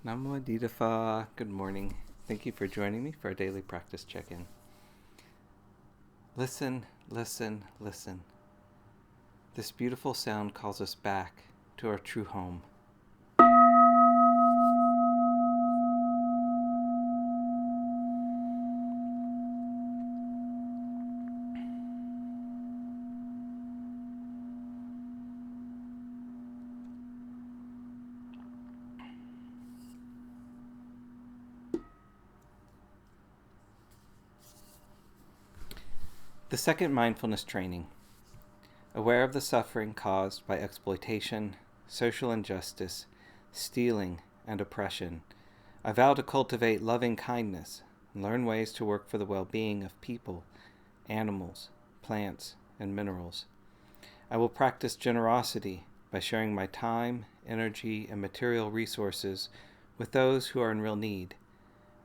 Namo Didafa. Good morning. Thank you for joining me for our daily practice check-in. Listen, listen, listen. This beautiful sound calls us back to our true home. The second mindfulness training. Aware of the suffering caused by exploitation, social injustice, stealing, and oppression, I vow to cultivate loving kindness and learn ways to work for the well-being of people, animals, plants, and minerals. I will practice generosity by sharing my time, energy, and material resources with those who are in real need.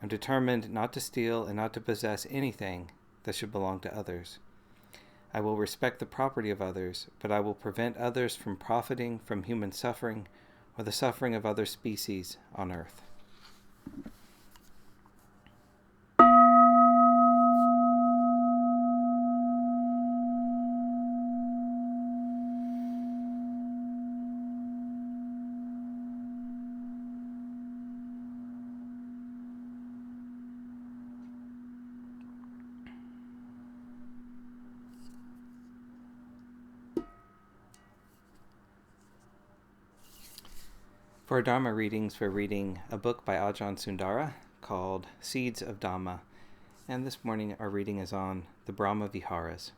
I'm determined not to steal and not to possess anything that should belong to others. I will respect the property of others, but I will prevent others from profiting from human suffering or the suffering of other species on earth. For our Dharma readings, we're reading a book by Ajahn Sundara called Seeds of Dhamma, and this morning our reading is on the Brahma Viharas.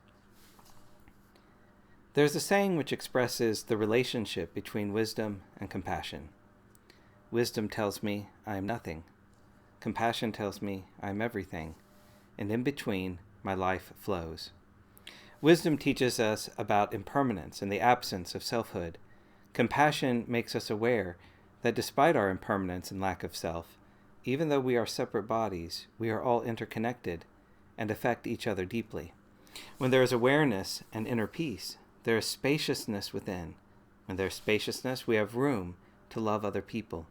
There's a saying which expresses the relationship between wisdom and compassion. Wisdom tells me I am nothing. Compassion tells me I am everything, and in between my life flows. Wisdom teaches us about impermanence and the absence of selfhood. Compassion makes us aware that despite our impermanence and lack of self, even though we are separate bodies, we are all interconnected and affect each other deeply. When there is awareness and inner peace, there is spaciousness within. When there is spaciousness, we have room to love other people.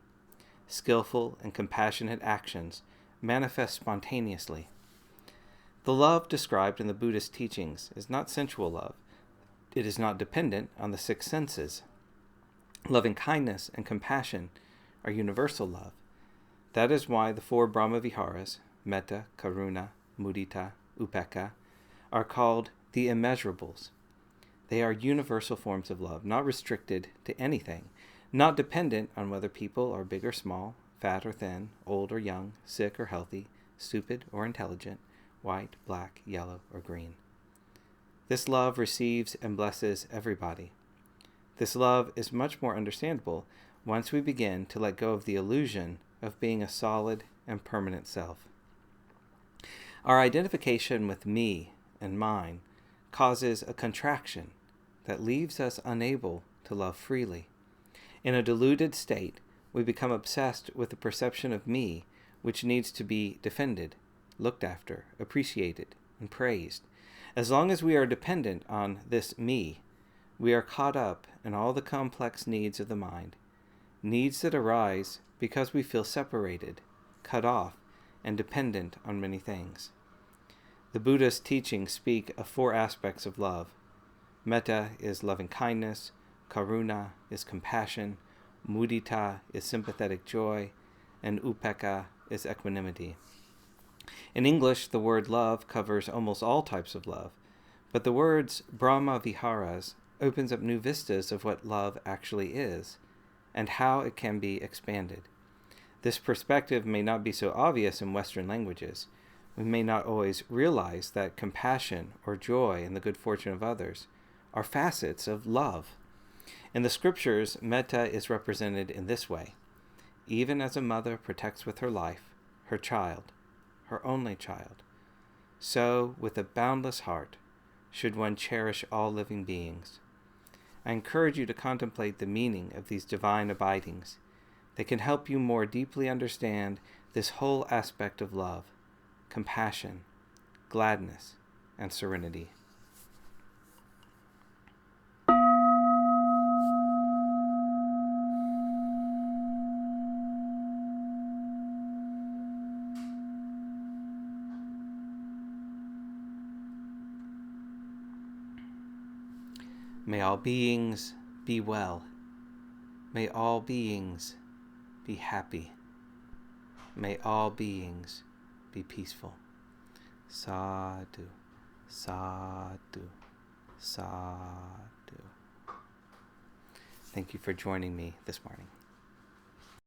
Skillful and compassionate actions manifest spontaneously. The love described in the Buddhist teachings is not sensual love. It is not dependent on the six senses. Loving kindness and compassion are universal love. That is why the four Brahma Viharas, Metta, Karuna, Mudita, Upekkha, are called the immeasurables. They are universal forms of love, not restricted to anything, not dependent on whether people are big or small, fat or thin, old or young, sick or healthy, stupid or intelligent, white, black, yellow, or green. This love receives and blesses everybody. This love is much more understandable once we begin to let go of the illusion of being a solid and permanent self. Our identification with me and mine causes a contraction that leaves us unable to love freely. In a deluded state, we become obsessed with the perception of me, which needs to be defended, looked after, appreciated, and praised. As long as we are dependent on this me, we are caught up in all the complex needs of the mind, needs that arise because we feel separated, cut off, and dependent on many things. The Buddha's teachings speak of four aspects of love. Metta is loving kindness, Karuna is compassion, Mudita is sympathetic joy, and Upekkha is equanimity. In English, the word love covers almost all types of love, but the words Brahma Viharas opens up new vistas of what love actually is and how it can be expanded. This perspective may not be so obvious in Western languages. We may not always realize that compassion or joy in the good fortune of others are facets of love. In the scriptures, metta is represented in this way. Even as a mother protects with her life her child, her only child, so with a boundless heart should one cherish all living beings. I encourage you to contemplate the meaning of these divine abidings. They can help you more deeply understand this whole aspect of love, compassion, gladness, and serenity. May all beings be well. May all beings be happy. May all beings be peaceful. Sadhu, sadhu, sadhu. Thank you for joining me this morning.